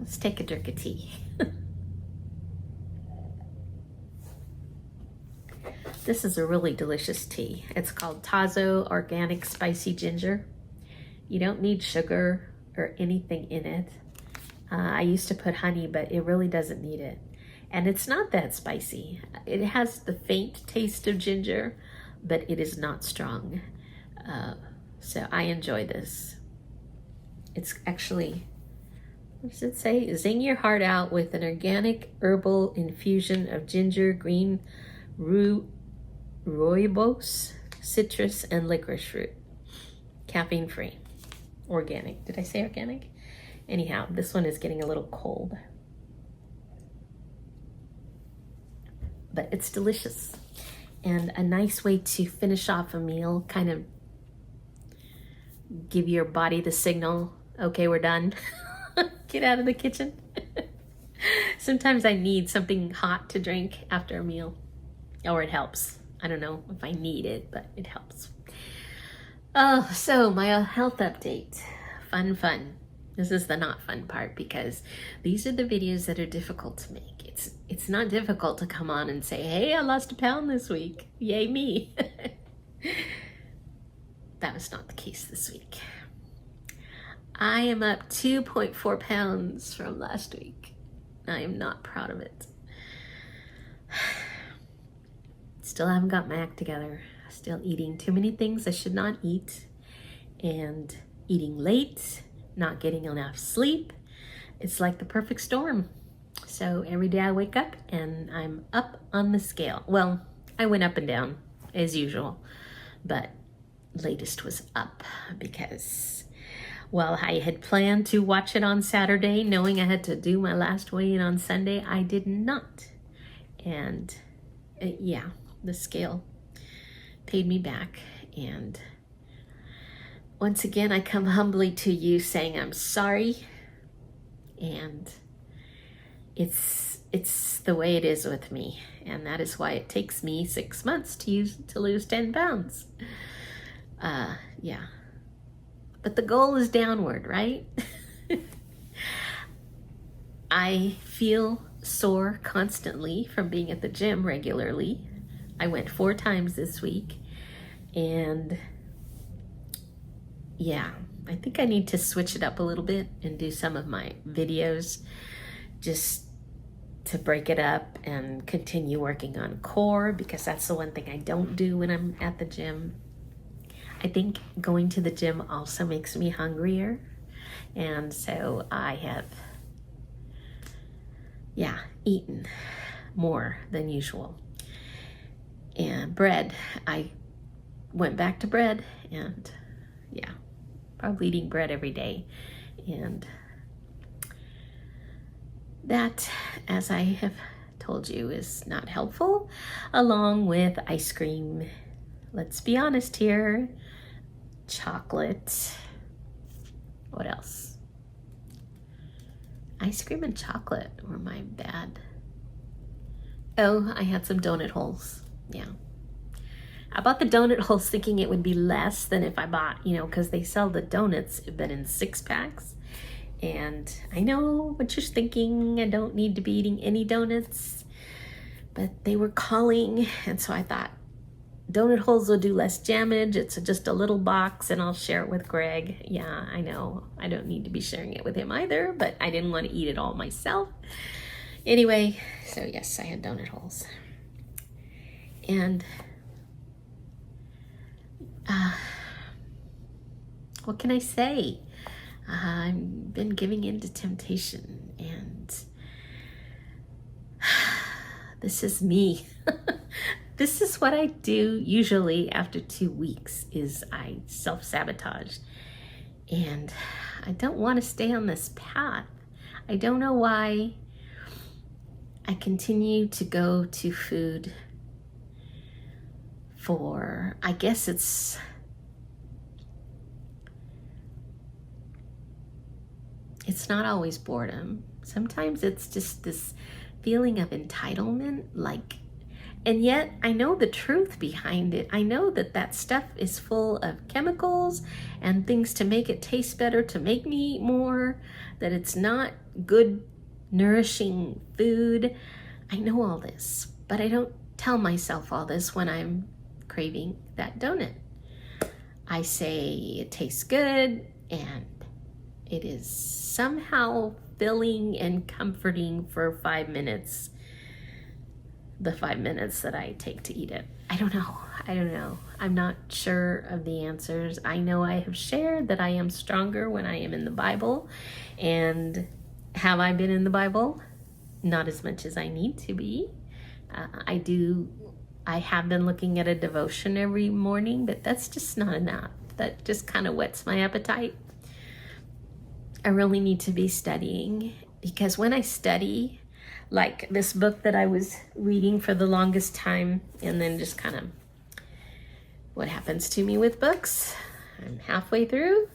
Let's take a drink of tea. This is a really delicious tea. It's called Tazo Organic Spicy Ginger. You don't need sugar or anything in it. I used to put honey, but it really doesn't need it. And it's not that spicy. It has the faint taste of ginger, but it is not strong. So I enjoy this. It's actually, what does it say? Zing your heart out with an organic herbal infusion of ginger, green rooibos, citrus, and licorice fruit. Caffeine free. Organic. Did I say organic? Anyhow, this one is getting a little cold. But it's delicious. And a nice way to finish off a meal, kind of give your body the signal, okay, we're done. Get out of the kitchen. Sometimes I need something hot to drink after a meal, or it helps. I don't know if I need it, but it helps. Oh, so my health update. Fun. This is the not fun part, because these are the videos that are difficult to make. It's not difficult to come on and say, hey, I lost a pound this week. Yay me. That was not the case this week. I am up 2.4 pounds from last week. I am not proud of it. Still haven't got my act together. Still eating too many things I should not eat, and eating late, not getting enough sleep. It's like the perfect storm. So every day I wake up and I'm up on the scale. Well, I went up and down as usual, but latest was up because, well, I had planned to watch it on Saturday, knowing I had to do my last weigh-in on Sunday. I did not. And yeah, the scale paid me back. And once again, I come humbly to you saying I'm sorry. And it's the way it is with me. And that is why it takes me 6 months to lose 10 pounds. Yeah. But the goal is downward, right? I feel sore constantly from being at the gym regularly. I went 4 times this week. And yeah, I think I need to switch it up a little bit and do some of my videos just to break it up and continue working on core, because that's the one thing I don't do when I'm at the gym. I think going to the gym also makes me hungrier. And so I have, yeah, eaten more than usual. And bread, I went back to bread, and yeah, probably eating bread every day. And that, as I have told you, is not helpful, along with ice cream. Let's be honest here. Chocolate. What else? Ice cream and chocolate were my bad. Oh, I had some donut holes. Yeah. I bought the donut holes thinking it would be less than if I bought, because they sell the donuts, but in 6-packs. And I know what you're thinking. I don't need to be eating any donuts. But they were calling, and so I thought, donut holes will do less damage. It's just a little box, and I'll share it with Greg. Yeah, I know. I don't need to be sharing it with him either, but I didn't want to eat it all myself. Anyway, so yes, I had donut holes. And what can I say? I've been giving in to temptation, and this is me. This is what I do usually after 2 weeks, is I self-sabotage. And I don't want to stay on this path. I don't know why I continue to go to food for, I guess it's not always boredom. Sometimes it's just this feeling of entitlement, like And yet I know the truth behind it. I know that that stuff is full of chemicals and things to make it taste better, to make me eat more, that it's not good, nourishing food. I know all this, but I don't tell myself all this when I'm craving that donut. I say it tastes good and it is somehow filling and comforting for 5 minutes. The 5 minutes that I take to eat it. I don't know. I'm not sure of the answers. I know I have shared that I am stronger when I am in the Bible. And have I been in the Bible? Not as much as I need to be. I have been looking at a devotion every morning, but that's just not enough. That just kind of whets my appetite. I really need to be studying, because when I study, like this book that I was reading for the longest time, and then just kind of what happens to me with books. I'm halfway through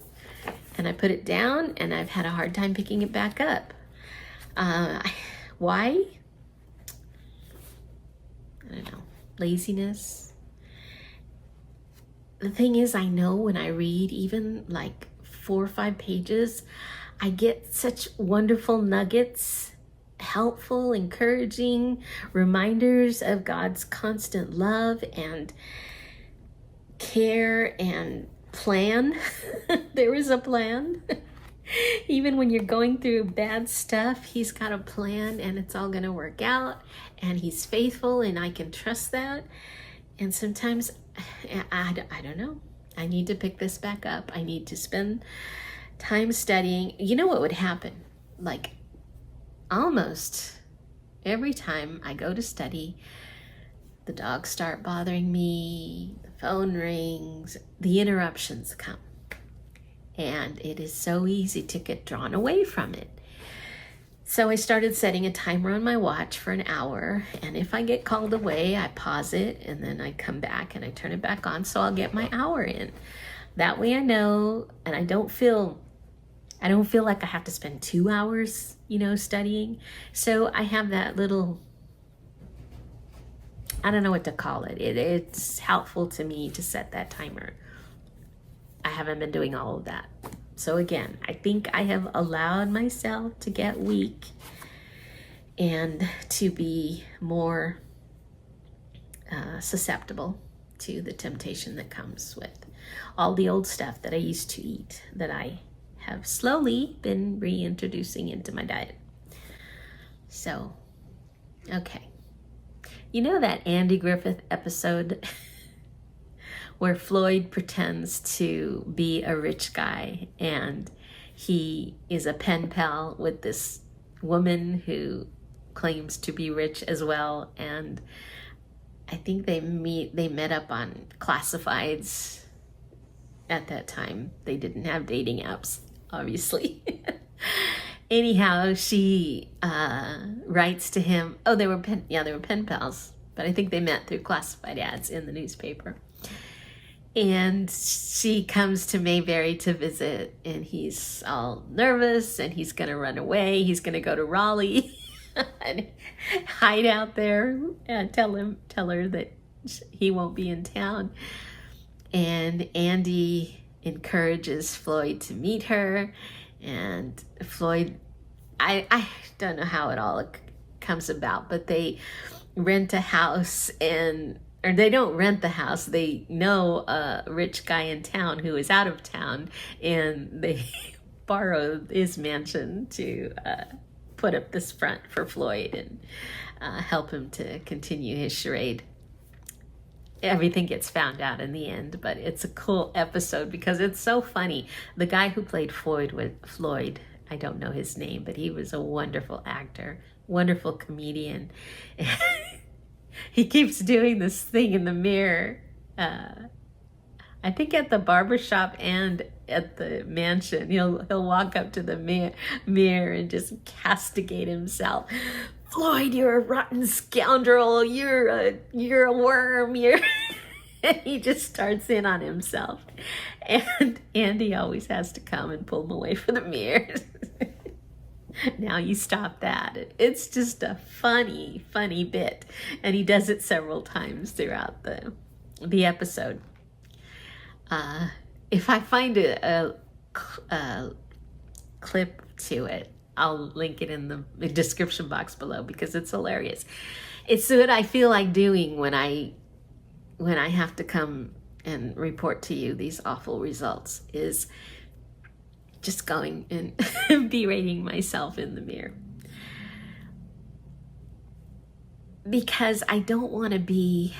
and I put it down and I've had a hard time picking it back up. Why? I don't know. Laziness. The thing is, I know when I read even like 4 or 5 pages, I get such wonderful nuggets, helpful, encouraging reminders of God's constant love and care and plan. There is a plan. Even when you're going through bad stuff, He's got a plan and it's all going to work out, and He's faithful and I can trust that. And sometimes, I don't know, I need to pick this back up. I need to spend time studying. You know what would happen? Like, almost every time I go to study, the dogs start bothering me, the phone rings, the interruptions come. And it is so easy to get drawn away from it. So I started setting a timer on my watch for an hour. And if I get called away, I pause it and then I come back and I turn it back on, so I'll get my hour in. That way I know, and I don't feel like I have to spend 2 hours, studying. So I have that little, I don't know what to call it. It's helpful to me to set that timer. I haven't been doing all of that. So again, I think I have allowed myself to get weak and to be more susceptible to the temptation that comes with all the old stuff that I used to eat, that I have slowly been reintroducing into my diet. So, okay. You know that Andy Griffith episode where Floyd pretends to be a rich guy and he is a pen pal with this woman who claims to be rich as well, and I think they met up on classifieds. At that time, they didn't have dating apps, obviously. Anyhow, she writes to him. Oh, they were pen pals, but I think they met through classified ads in the newspaper. And she comes to Mayberry to visit, and he's all nervous, and he's gonna run away. He's gonna go to Raleigh and hide out there and tell her that he won't be in town. And Andy encourages Floyd to meet her, and Floyd, I don't know how it all comes about, but they rent a house, or they don't rent the house, they know a rich guy in town who is out of town, and they borrow his mansion to put up this front for Floyd and help him to continue his charade. Everything gets found out in the end, but it's a cool episode because it's so funny. The guy who played Floyd, I don't know his name, but he was a wonderful actor, wonderful comedian. He keeps doing this thing in the mirror, I think at the barbershop and at the mansion. He'll walk up to the mirror and just castigate himself. Floyd, you're a rotten scoundrel. You're a worm. He just starts in on himself. And Andy always has to come and pull him away from the mirror. Now you stop that. It's just a funny, funny bit. And he does it several times throughout the episode. If I find a clip to it, I'll link it in the description box below because it's hilarious. It's what I feel like doing when I have to come and report to you these awful results, is just going and berating myself in the mirror. Because I don't want to be...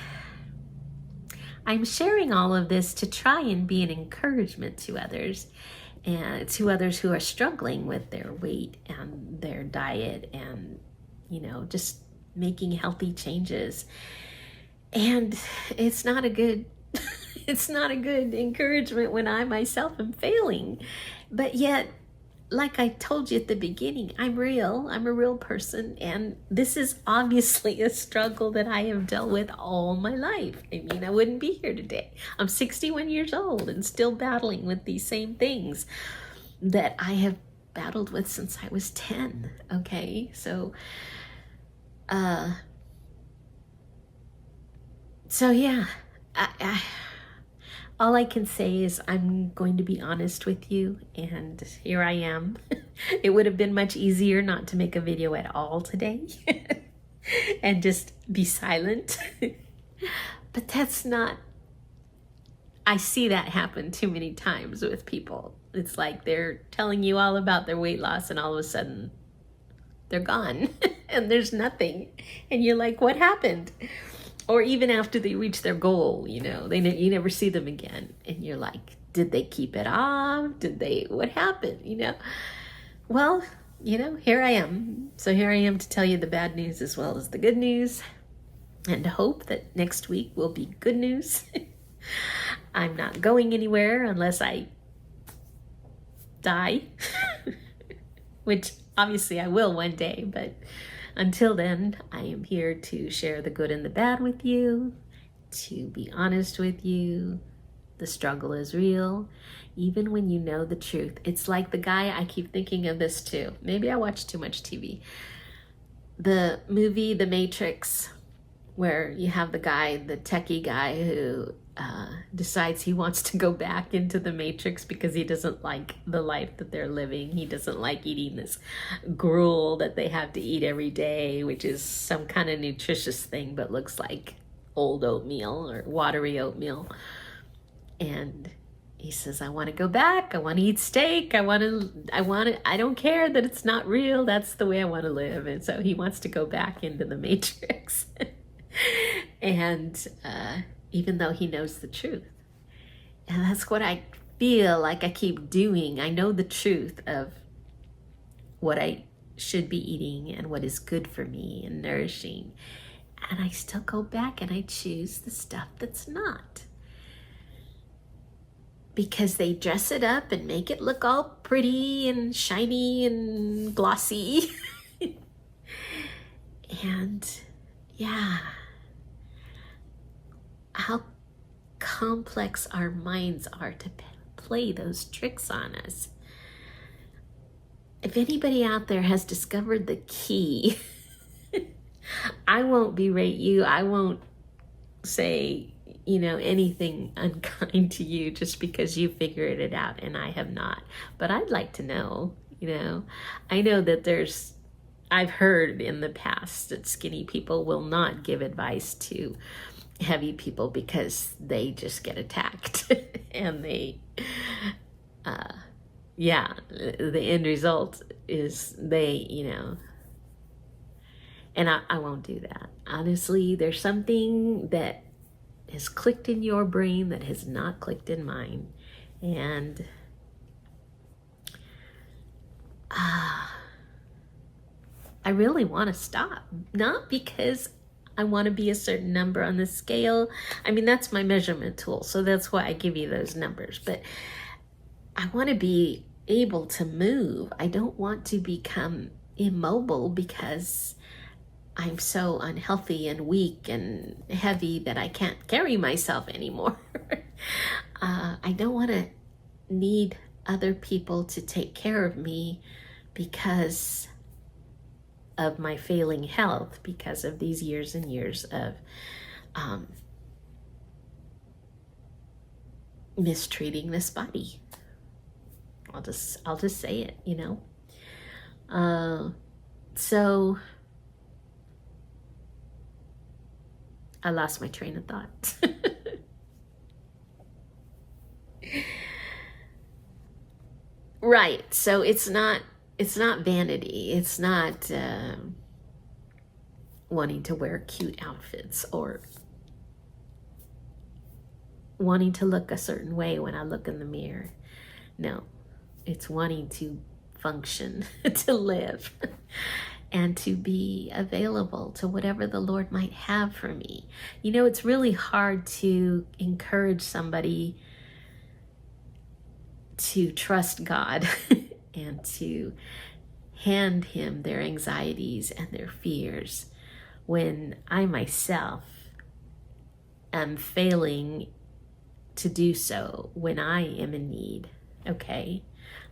I'm sharing all of this to try and be an encouragement to others, and to others who are struggling with their weight and their diet and, just making healthy changes. And it's not a good encouragement when I myself am failing. But yet, like I told you at the beginning, I'm real. I'm a real person. And this is obviously a struggle that I have dealt with all my life. I mean, I wouldn't be here today. I'm 61 years old and still battling with these same things that I have battled with since I was 10. Okay, so yeah, all I can say is I'm going to be honest with you, and here I am. It would have been much easier not to make a video at all today and just be silent. But that's not... I see that happen too many times with people. It's like they're telling you all about their weight loss and all of a sudden they're gone and there's nothing. And you're like, what happened? Or even after they reach their goal, you never see them again. And you're like, did they keep it off? What happened? Well, here I am. So here I am to tell you the bad news as well as the good news, and to hope that next week will be good news. I'm not going anywhere unless I die, which obviously I will one day, but until then, I am here to share the good and the bad with you, to be honest with you. The struggle is real, even when you know the truth. It's like the guy, I keep thinking of this too. Maybe I watch too much TV. The movie The Matrix, where you have the guy, the techie guy, who decides he wants to go back into the Matrix because he doesn't like the life that they're living. He doesn't like eating this gruel that they have to eat every day, which is some kind of nutritious thing but looks like old oatmeal or watery oatmeal. And he says, I want to go back. I want to eat steak. I don't care that it's not real. That's the way I want to live. And so he wants to go back into the Matrix. And even though he knows the truth. And that's what I feel like I keep doing. I know the truth of what I should be eating and what is good for me and nourishing. And I still go back and I choose the stuff that's not. Because they dress it up and make it look all pretty and shiny and glossy. And yeah, how complex our minds are to play those tricks on us. If anybody out there has discovered the key, I won't berate you. I won't say, anything unkind to you just because you figured it out and I have not. But I'd like to know, I know that I've heard in the past that skinny people will not give advice to heavy people because they just get attacked. And the end result is and I won't do that. Honestly, there's something that has clicked in your brain that has not clicked in mine. And I really want to stop. Not because I want to be a certain number on the scale. I mean, that's my measurement tool, so that's why I give you those numbers. But I want to be able to move. I don't want to become immobile because I'm so unhealthy and weak and heavy that I can't carry myself anymore. I don't want to need other people to take care of me because of my failing health because of these years and years of mistreating this body. I'll just say it, you know. So I lost my train of thought. Right. So it's not vanity. It's not wanting to wear cute outfits or wanting to look a certain way when I look in the mirror. No, it's wanting to function, to live, and to be available to whatever the Lord might have for me. You know, it's really hard to encourage somebody to trust God and to hand him their anxieties and their fears when I myself am failing to do so when I am in need. Okay,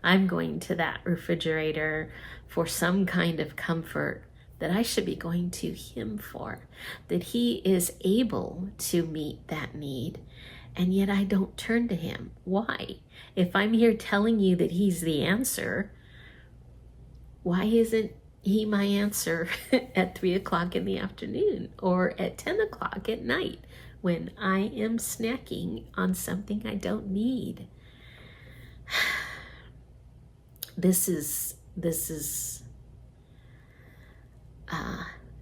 I'm going to that refrigerator for some kind of comfort that I should be going to him for, that he is able to meet that need, and yet I don't turn to him. Why? If I'm here telling you that he's the answer, why isn't he my answer at 3 o'clock in the afternoon or at 10 o'clock at night when I am snacking on something I don't need? This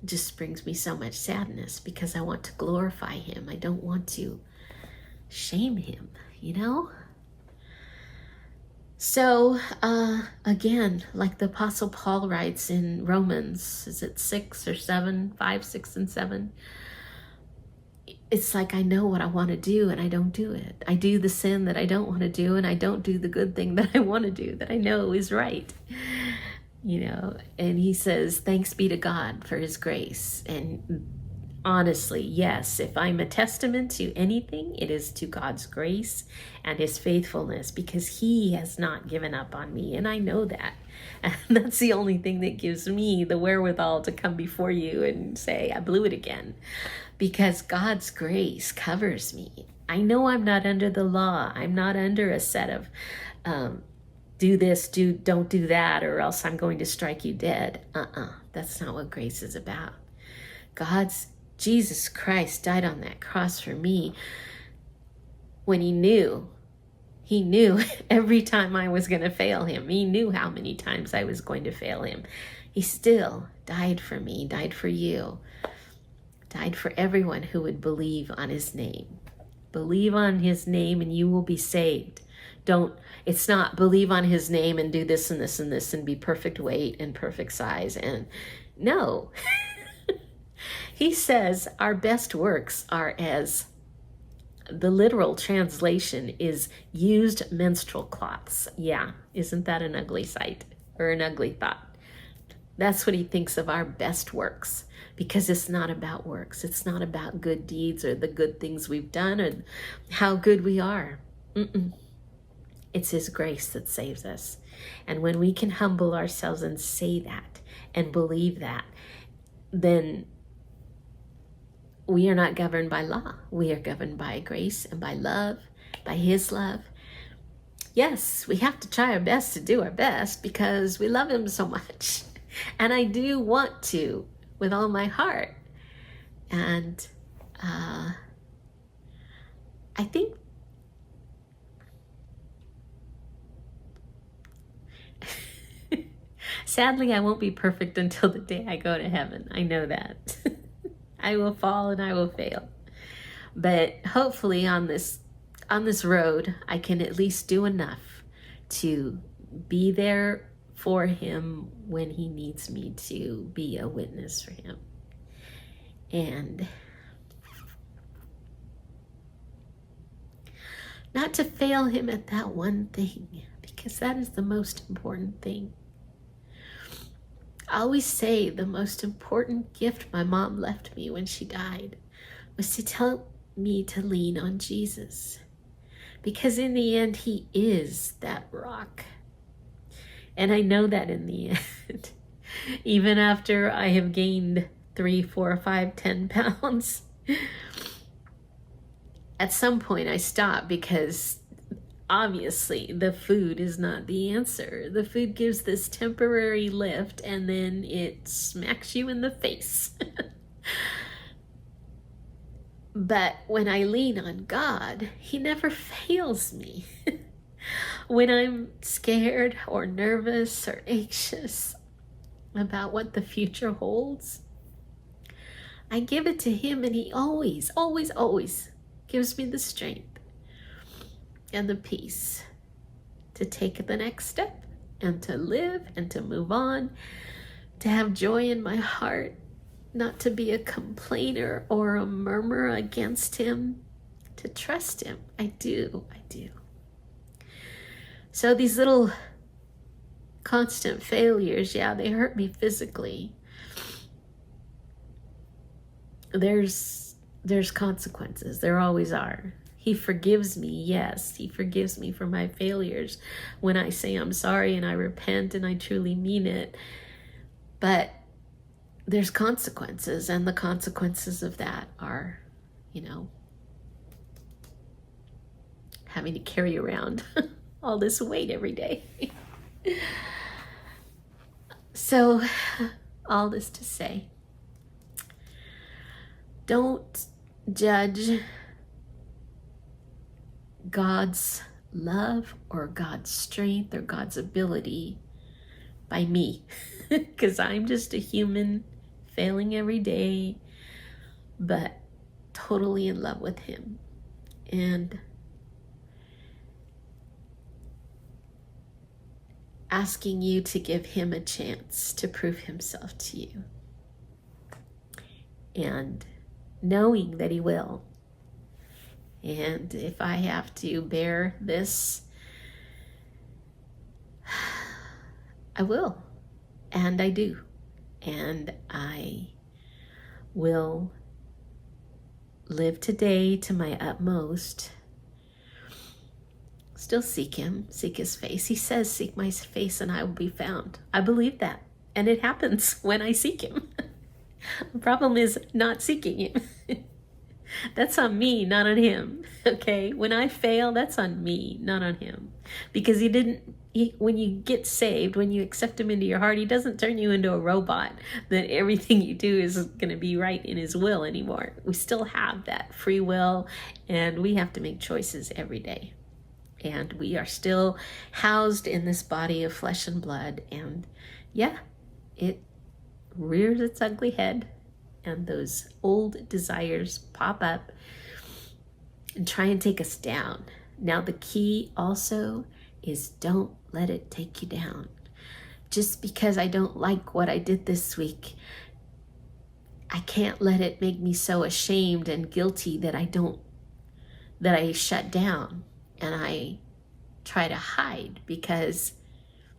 just brings me so much sadness because I want to glorify him. I don't want to shame him, you know? So, again, like the Apostle Paul writes in Romans, is it 6 or 7, 5, 6, and 7? It's like I know what I want to do and I don't do it. I do the sin that I don't want to do and I don't do the good thing that I want to do, that I know is right. You know, and he says, thanks be to God for his grace. And honestly, yes, if I'm a testament to anything, it is to God's grace and his faithfulness, because he has not given up on me. And I know that. And that's the only thing that gives me the wherewithal to come before you and say, I blew it again. Because God's grace covers me. I know I'm not under the law. I'm not under a set of do this, don't do that, or else I'm going to strike you dead. That's not what grace is about. Jesus Christ died on that cross for me when he knew every time I was going to fail him. He knew how many times I was going to fail him. He still died for me, died for you, died for everyone who would believe on his name. Believe on his name and you will be saved. It's not believe on his name and do this and this and this and be perfect weight and perfect size. And no. He says our best works are as, the literal translation is used menstrual cloths. Yeah, isn't that an ugly sight or an ugly thought? That's what he thinks of our best works, because it's not about works. It's not about good deeds or the good things we've done or how good we are. It's his grace that saves us. And when we can humble ourselves and say that and believe that, then we are not governed by law. We are governed by grace and by love, by his love. Yes, we have to try our best to do our best because we love him so much. And I do want to with all my heart. And I think sadly, I won't be perfect until the day I go to heaven. I know that. I will fall and I will fail. But hopefully on this road, I can at least do enough to be there for him when he needs me to be a witness for him. And not to fail him at that one thing, because that is the most important thing. I always say the most important gift my mom left me when she died was to tell me to lean on Jesus. Because in the end, he is that rock. And I know that in the end. Even after I have gained 3, 4, 5, 10 pounds. At some point I stop because obviously the food is not the answer. The food gives this temporary lift and then it smacks you in the face. But when I lean on God, He never fails me. When I'm scared or nervous or anxious about what the future holds, I give it to Him, and He always, always, always gives me the strength and the peace to take the next step and to live and to move on, to have joy in my heart, not to be a complainer or a murmurer against Him, to trust Him. I do. So these little constant failures, yeah, they hurt me physically. There's consequences. There always are. He forgives me, yes. He forgives me for my failures when I say I'm sorry and I repent and I truly mean it. But there's consequences, and the consequences of that are, having to carry around all this weight every day. So, all this to say, don't judge God's love or God's strength or God's ability by me, because I'm just a human failing every day, but totally in love with Him. And asking you to give Him a chance to prove Himself to you. And knowing that He will. And if I have to bear this, I will. And I do. And I will live today to my utmost. Still seek Him, seek His face. He says, seek my face and I will be found. I believe that. And it happens when I seek Him. The problem is not seeking Him. That's on me, not on Him. Okay? When I fail, that's on me, not on Him. Because when you get saved, when you accept Him into your heart, He doesn't turn you into a robot that everything you do is going to be right in His will anymore. We still have that free will, and we have to make choices every day. And we are still housed in this body of flesh and blood. And yeah, it rears its ugly head. And those old desires pop up and try and take us down. Now, the key also is don't let it take you down. Just because I don't like what I did this week, I can't let it make me so ashamed and guilty that I shut down. And I try to hide, because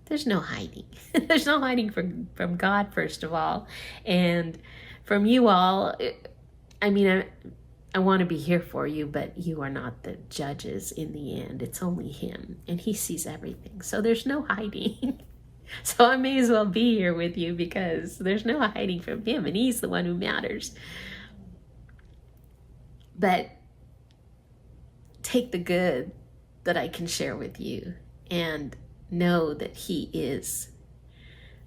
there's no hiding. There's no hiding from God, first of all. And from you all, I want to be here for you, but you are not the judges in the end. It's only Him, and He sees everything. So there's no hiding. So I may as well be here with you, because there's no hiding from Him, and He's the one who matters. But take the good that I can share with you and know that He is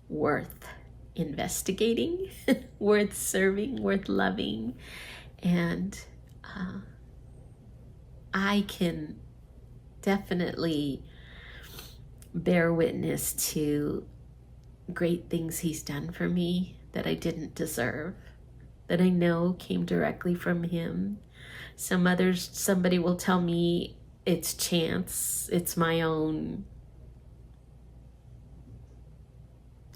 worth investigating, worth serving, worth loving. And I can definitely bear witness to great things He's done for me that I didn't deserve, that I know came directly from Him. Somebody will tell me it's chance, it's my own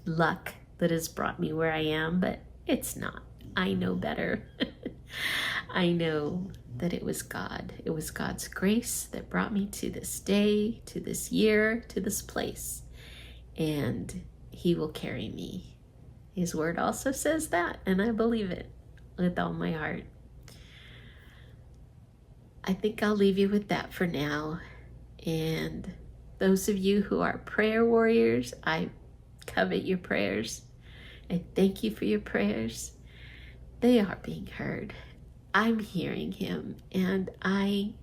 luck that has brought me where I am, but it's not. I know better. I know that it was God. It was God's grace that brought me to this day, to this year, to this place. And He will carry me. His word also says that, and I believe it with all my heart. I think I'll leave you with that for now. And those of you who are prayer warriors, I covet your prayers. I thank you for your prayers. They are being heard. I'm hearing him, and I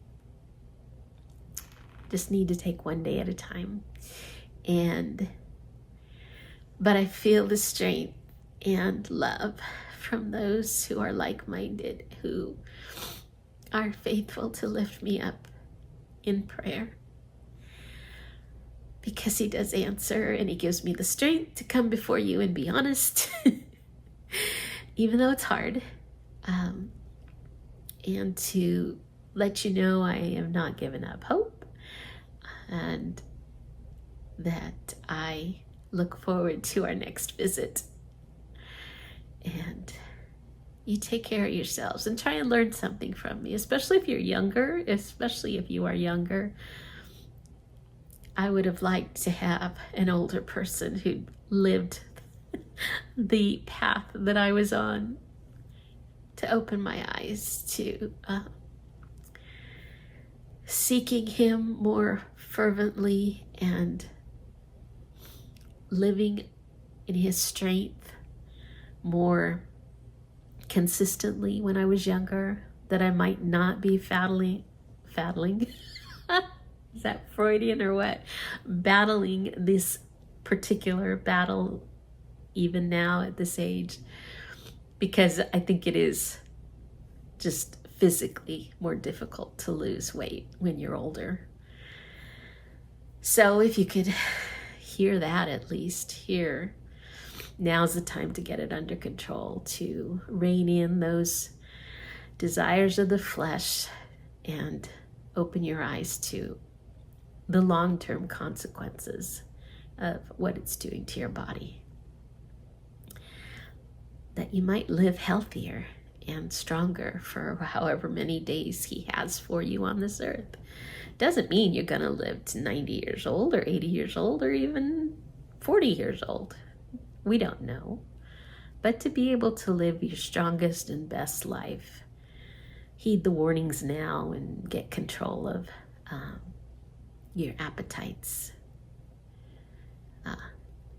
just need to take one day at a time. But I feel the strength and love from those who are like-minded, who are faithful to lift me up in prayer. Because he does answer, and he gives me the strength to come before you and be honest, even though it's hard, and to let you know I have not given up hope, and that I look forward to our next visit. And you take care of yourselves and try and learn something from me, especially if you're younger, especially if you are younger. I would have liked to have an older person who lived the path that I was on, to open my eyes to seeking him more fervently and living in his strength more consistently when I was younger, that I might not be faddling. Is that Freudian or what? Battling this particular battle even now at this age, because I think it is just physically more difficult to lose weight when you're older. So if you could hear that, at least here, now's the time to get it under control, to rein in those desires of the flesh and open your eyes to the long-term consequences of what it's doing to your body. That you might live healthier and stronger for however many days he has for you on this earth. Doesn't mean you're going to live to 90 years old or 80 years old or even 40 years old. We don't know. But to be able to live your strongest and best life, heed the warnings now and get control of your appetites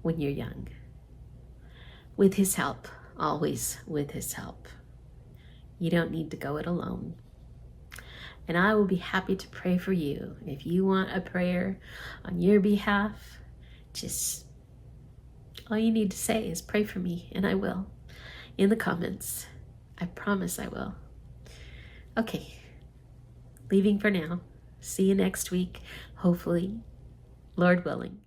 when you're young. With his help, always with his help. You don't need to go it alone. And I will be happy to pray for you. If you want a prayer on your behalf, just all you need to say is pray for me, and I will. In the comments. I promise I will. Okay, leaving for now. See you next week, hopefully, Lord willing.